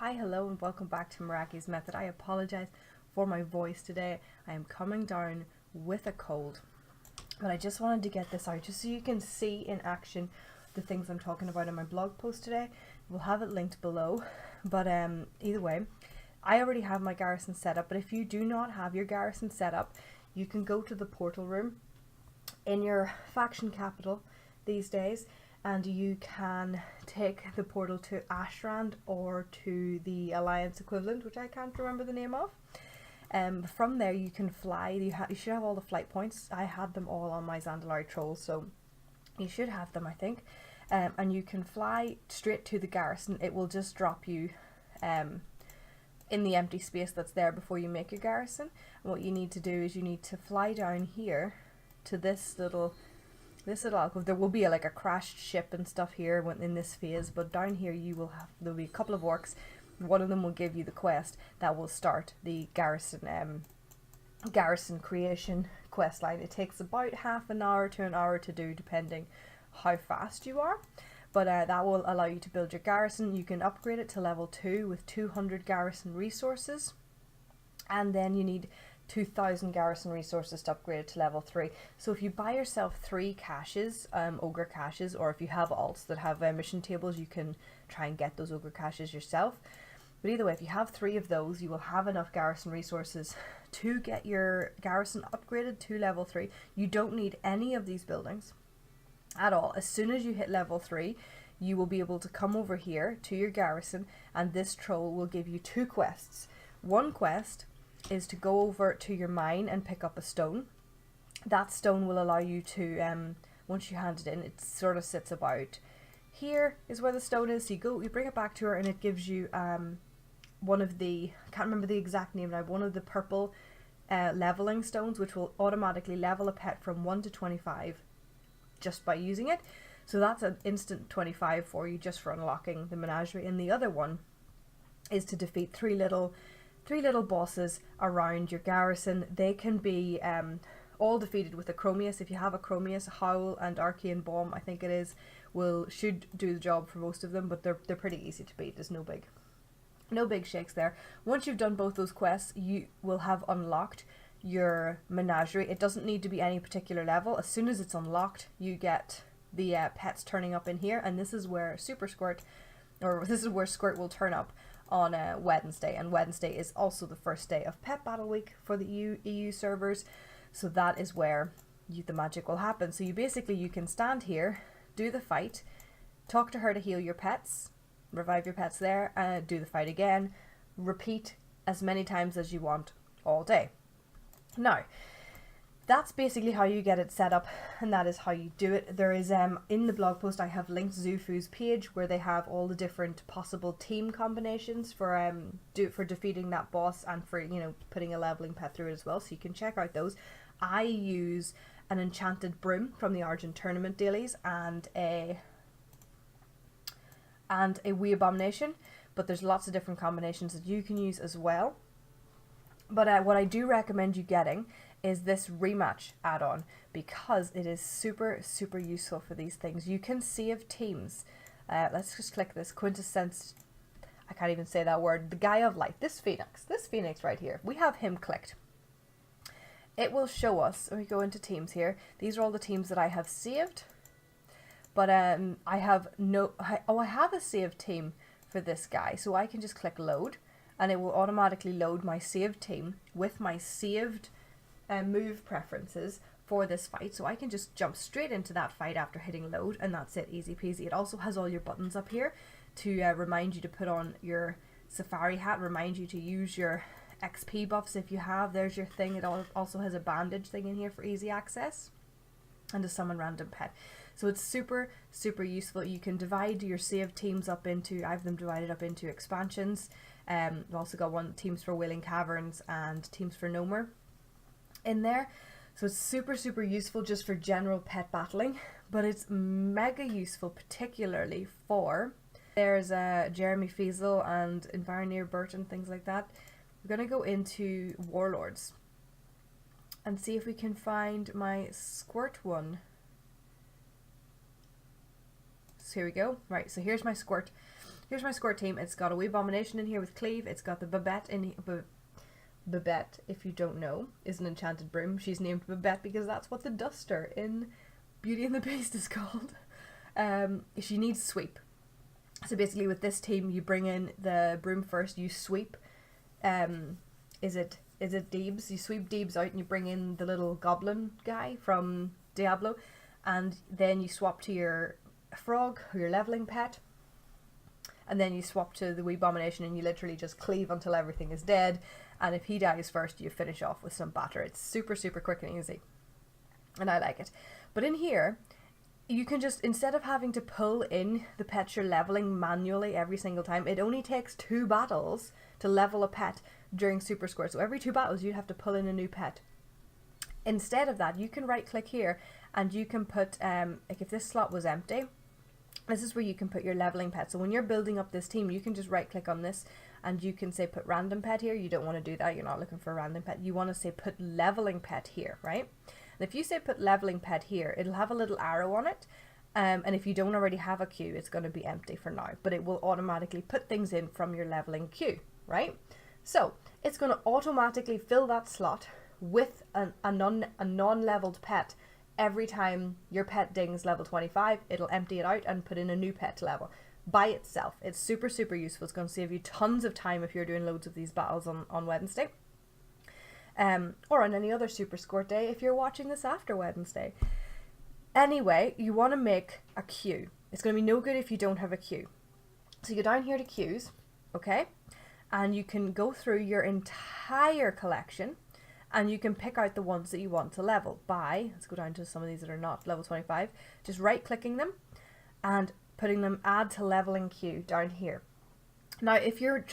Hi, hello, and welcome back to Meraki's Method. I apologize for my voice today. I am coming down with a cold, but I just wanted to get this out just so you can see in action the things I'm talking about in my blog post today. We'll have it linked below, but either way, I already have my garrison set up, but if you do not have your garrison set up, you can go to the portal room in your faction capital these days, and you can take the portal to Ashrand or to the Alliance equivalent, which I can't remember the name of. From there you can fly. You should have all the flight points. I had them all on my Zandalari Trolls, so you should have them, I think. And you can fly straight to the garrison. It will just drop you in the empty space that's there before you make your garrison. And what you need to do is you need to fly down here to this little alcove. There will be like a crashed ship and stuff here in this phase, but down here there'll be a couple of orcs. One of them will give you the quest that will start the garrison creation quest line. It takes about half an hour to an hour to do, depending how fast you are, but that will allow you to build your garrison. You can upgrade it to level 2 with 200 garrison resources, and then you need 2,000 garrison resources to upgrade it to level 3. So if you buy yourself 3 caches, ogre caches, or if you have alts that have mission tables, you can try and get those ogre caches yourself. But either way, if you have 3 of those, you will have enough garrison resources to get your garrison upgraded to level 3. You don't need any of these buildings at all. As soon as you hit level 3, you will be able to come over here to your garrison, and this troll will give you 2 quests. One quest is to go over to your mine and pick up a stone. That stone will allow you to, once you hand it in, it sort of sits about here is where the stone is. So you bring it back to her, and it gives you one of the, I can't remember the exact name now, one of the purple leveling stones, which will automatically level a pet from 1 to 25 just by using it. So that's an instant 25 for you just for unlocking the menagerie. And the other one is to defeat three little bosses around your garrison. They can be all defeated with a Chromius. If you have a Chromius, Howl and Arcane Bomb, I think it is, should do the job for most of them, but they're pretty easy to beat. There's no big shakes there. Once you've done both those quests, you will have unlocked your menagerie. It doesn't need to be any particular level. As soon as it's unlocked, you get the pets turning up in here, and this is where Squirt will turn up on Wednesday, and Wednesday is also the first day of Pet Battle Week for the EU servers, so that is where the magic will happen. So you can stand here, do the fight, talk to her to heal your pets, revive your pets there, do the fight again, repeat as many times as you want all day. Now, that's basically how you get it set up, and that is how you do it. There is, in the blog post, I have linked Zufu's page where they have all the different possible team combinations for defeating that boss, and for, putting a leveling pet through it as well, so you can check out those. I use an enchanted broom from the Argent tournament dailies and a wee abomination, but there's lots of different combinations that you can use as well. But what I do recommend you getting is this rematch add-on, because it is super useful for these things. You can save teams. Let's just click this quintessence, I can't even say that word, the guy of light, this phoenix right here. We have him clicked. It will show us, we go into teams here, these are all the teams that I have saved, but I have a saved team for this guy, so I can just click load, and it will automatically load my saved team with my saved move preferences for this fight. So I can just jump straight into that fight after hitting load, and that's it, easy peasy. It also has all your buttons up here to remind you to put on your safari hat, remind you to use your XP buffs if you have. There's your thing. It also has a bandage thing in here for easy access, and to summon random pet. So it's super useful. You can divide your saved teams up into, I have them divided up into expansions. We've also got teams for Wailing Caverns and teams for Nomer in there. So it's super useful just for general pet battling, but it's mega useful particularly for, there's Jeremy Fiesel and Environeer Burton, things like that. We're going to go into Warlords and see if we can find my Squirt one. So here we go. Right, so here's my Squirt. here's my Squirt team. It's got a wee Abomination in here with Cleave. It's got the Babette in here. Babette, if you don't know, is an enchanted broom. She's named Babette because that's what the duster in Beauty and the Beast is called. She needs sweep. So basically with this team, you bring in the broom first, you sweep. Is it Deebs? You sweep Deebs out and you bring in the little goblin guy from Diablo. And then you swap to your frog, or your leveling pet. And then you swap to the wee Abomination and you literally just cleave until everything is dead. And if he dies first, you finish off with some batter. It's super, super quick and easy. And I like it. But in here, you can just, instead of having to pull in the pets you're leveling manually every single time, it only takes 2 battles to level a pet during Super Squirt. So every 2 battles, you'd have to pull in a new pet. Instead of that, you can right click here and you can put, like if this slot was empty, this is where you can put your leveling pet. So when you're building up this team, you can just right click on this and you can say put random pet here. You don't want to do that. You're not looking for a random pet. You want to say put leveling pet here, right? And if you say put leveling pet here, it'll have a little arrow on it. And if you don't already have a queue, it's going to be empty for now. But it will automatically put things in from your leveling queue, right? So it's going to automatically fill that slot with a non-leveled pet. Every time your pet dings level 25, it'll empty it out and put in a new pet level by itself. It's super, super useful. It's going to save you tons of time if you're doing loads of these battles on Wednesday. Or on any other Super Squirt day if you're watching this after Wednesday. Anyway, you want to make a queue. It's going to be no good if you don't have a queue. So you go down here to queues, okay? And you can go through your entire collection and you can pick out the ones that you want to level by, let's go down to some of these that are not level 25, just right clicking them and putting them add to leveling queue down here. Now if you're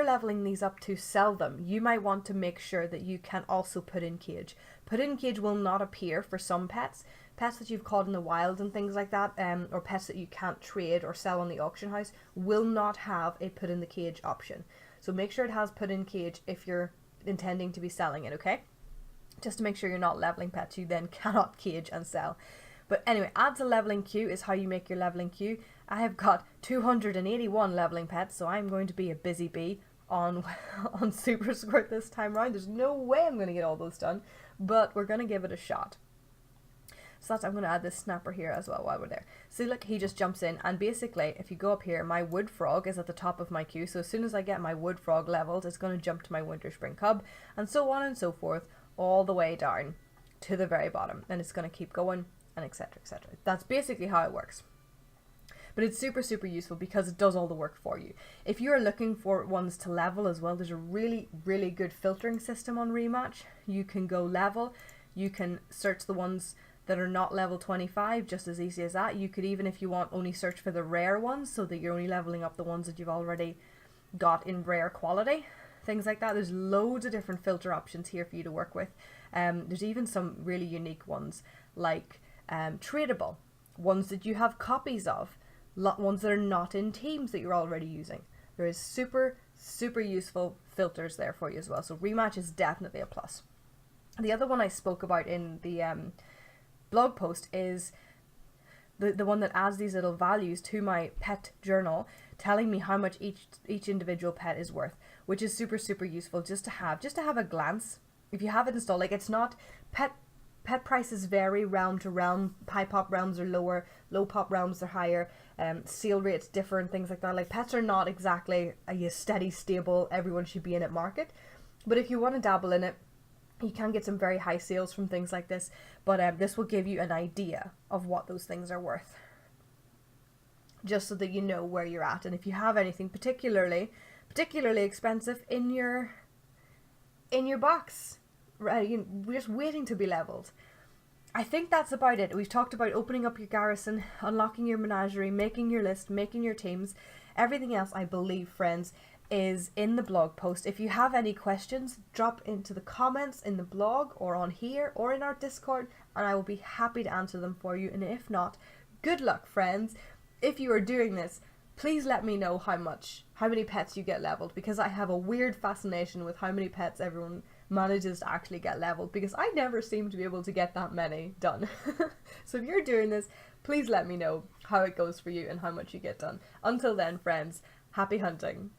leveling these up to sell them, you might want to make sure that you can also put in cage. Put in cage will not appear for some pets that you've caught in the wild and things like that, or pets that you can't trade or sell on the auction house will not have a put in the cage option. So make sure it has put in cage if you're intending to be selling it, okay? Just to make sure you're not leveling pets you then cannot cage and sell. But anyway, add to leveling queue is how you make your leveling queue. I have got 281 leveling pets, so I'm going to be a busy bee on Super Squirt this time round. There's no way I'm going to get all those done, but we're going to give it a shot. So I'm going to add this snapper here as well while we're there. So look, he just jumps in, and basically if you go up here, my wood frog is at the top of my queue. So as soon as I get my wood frog leveled, it's going to jump to my winter spring cub, and so on and so forth, all the way down to the very bottom, and it's going to keep going, and etc, etc. That's basically how it works. But it's super, super useful because it does all the work for you. If you're looking for ones to level as well, there's a really, really good filtering system on Rematch. You can go level, you can search the ones that are not level 25, just as easy as that. You could even, if you want, only search for the rare ones so that you're only leveling up the ones that you've already got in rare quality. Things like that. There's loads of different filter options here for you to work with. There's even some really unique ones like tradable, ones that you have copies of, ones that are not in teams that you're already using. There is super, super useful filters there for you as well. So Rematch is definitely a plus. The other one I spoke about in the blog post is the one that adds these little values to my pet journal, telling me how much each individual pet is worth, which is super, super useful just to have a glance. If you have it installed, like it's not pet prices vary realm to realm. High pop realms are lower, low pop realms are higher, sale rates differ and things like that. Like pets are not exactly a steady, stable, everyone should be in it market. But if you want to dabble in it, you can get some very high sales from things like this, but this will give you an idea of what those things are worth, just so that you know where you're at. And if you have anything particularly expensive in your box, right, we're just waiting to be leveled. I think that's about it. We've talked about opening up your garrison, unlocking your menagerie, making your list, making your teams. Everything else, I believe, friends, is in the blog post. If you have any questions, drop into the comments in the blog or on here or in our Discord, and I will be happy to answer them for you. And if not, good luck, friends. If you are doing this, please let me know how many pets you get leveled, because I have a weird fascination with how many pets everyone manages to actually get leveled, because I never seem to be able to get that many done. So if you're doing this, please let me know how it goes for you and how much you get done. Until then, friends, happy hunting.